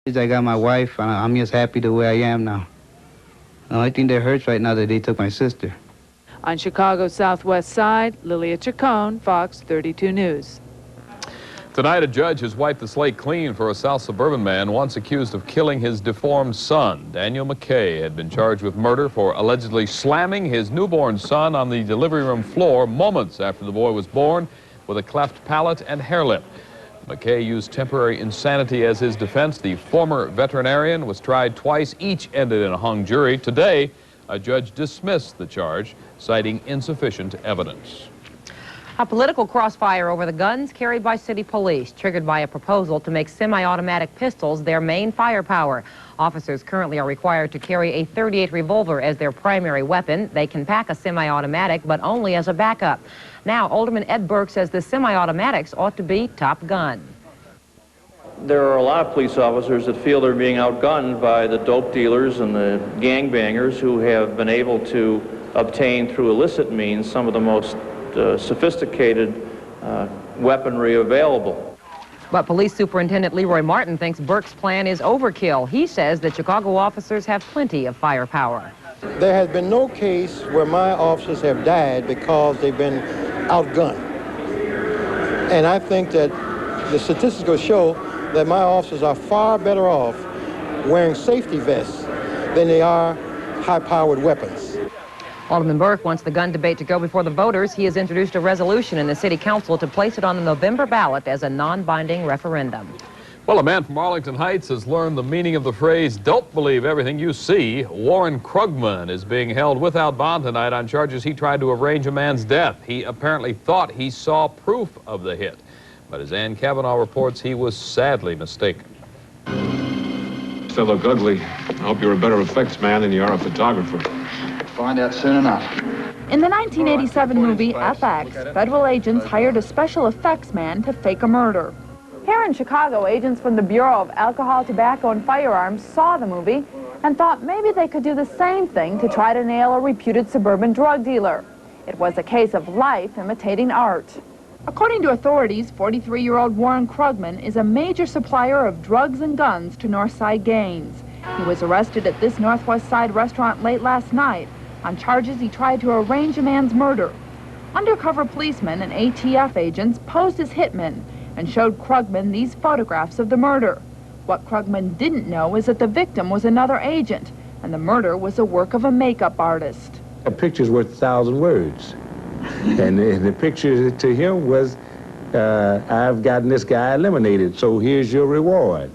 I got my wife, and I'm just happy the way I am now. The only thing that hurts right now that they took my sister. On Chicago's southwest side, Lilia Chacon, Fox 32 News. Tonight, a judge has wiped the slate clean for a South suburban man once accused of killing his deformed son. Daniel McKay had been charged with murder for allegedly slamming his newborn son on the delivery room floor moments after the boy was born with a cleft palate and hair lip. McKay used temporary insanity as his defense. The former veterinarian was tried twice. Each ended in a hung jury. Today, a judge dismissed the charge, citing insufficient evidence. A political crossfire over the guns carried by city police, triggered by a proposal to make semi-automatic pistols their main firepower. Officers currently are required to carry a .38 revolver as their primary weapon. They can pack a semi-automatic, but only as a backup. Now, Alderman Ed Burke says the semi-automatics ought to be top gun. There are a lot of police officers that feel they're being outgunned by the dope dealers and the gangbangers who have been able to obtain through illicit means some of the most sophisticated weaponry available. But Police Superintendent Leroy Martin thinks Burke's plan is overkill. He says that Chicago officers have plenty of firepower. There has been no case where my officers have died because they've been outgunned. And I think that the statistics will show that my officers are far better off wearing safety vests than they are high-powered weapons. Alderman Burke wants the gun debate to go before the voters. He has introduced a resolution in the City Council to place it on the November ballot as a non-binding referendum. Well, a man from Arlington Heights has learned the meaning of the phrase, "Don't believe everything you see." Warren Krugman is being held without bond tonight on charges he tried to arrange a man's death. He apparently thought he saw proof of the hit. But as Ann Kavanagh reports, he was sadly mistaken. Still look ugly. I hope you're a better effects man than you are a photographer. Find out soon enough. In the 1987 movie FX, federal agents hired a special effects man to fake a murder. Here in Chicago, agents from the Bureau of Alcohol, Tobacco, and Firearms saw the movie and thought maybe they could do the same thing to try to nail a reputed suburban drug dealer. It was a case of life imitating art. According to authorities, 43-year-old Warren Krugman is a major supplier of drugs and guns to Northside gangs. He was arrested at this Northwest Side restaurant late last night on charges he tried to arrange a man's murder. Undercover policemen and ATF agents posed as hitmen and showed Krugman these photographs of the murder. What Krugman didn't know is that the victim was another agent, and the murder was the work of a makeup artist. A picture's worth 1,000 words. And the picture to him was, I've gotten this guy eliminated, so here's your reward.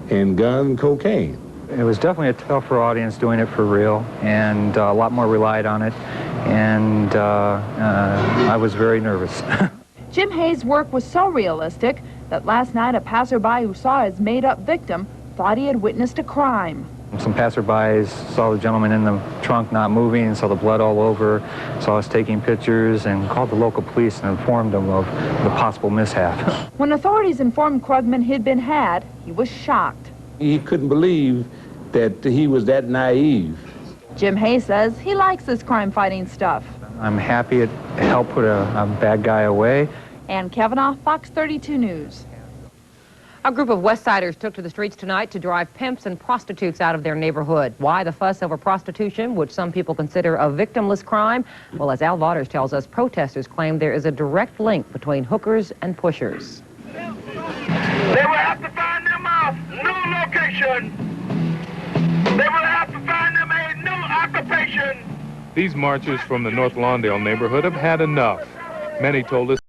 And gun and cocaine. It was definitely a tougher audience doing it for real, and a lot more relied on it, and I was very nervous. Jim Hayes' work was so realistic that last night a passerby who saw his made-up victim thought he had witnessed a crime. Some passerbys saw the gentleman in the trunk not moving, saw the blood all over, saw us taking pictures, and called the local police and informed them of the possible mishap. When authorities informed Krugman he'd been had, he was shocked. He couldn't believe that he was that naive. Jim Hayes says he likes this crime-fighting stuff. I'm happy it helped put a bad guy away. Ann Kavanagh, Fox 32 News. A group of West Siders took to the streets tonight to drive pimps and prostitutes out of their neighborhood. Why the fuss over prostitution, which some people consider a victimless crime? Well, as Al Waters tells us, protesters claim there is a direct link between hookers and pushers. They will have to find them a new location. They will have to find them a new occupation. These marchers from the North Lawndale neighborhood have had enough. Many told us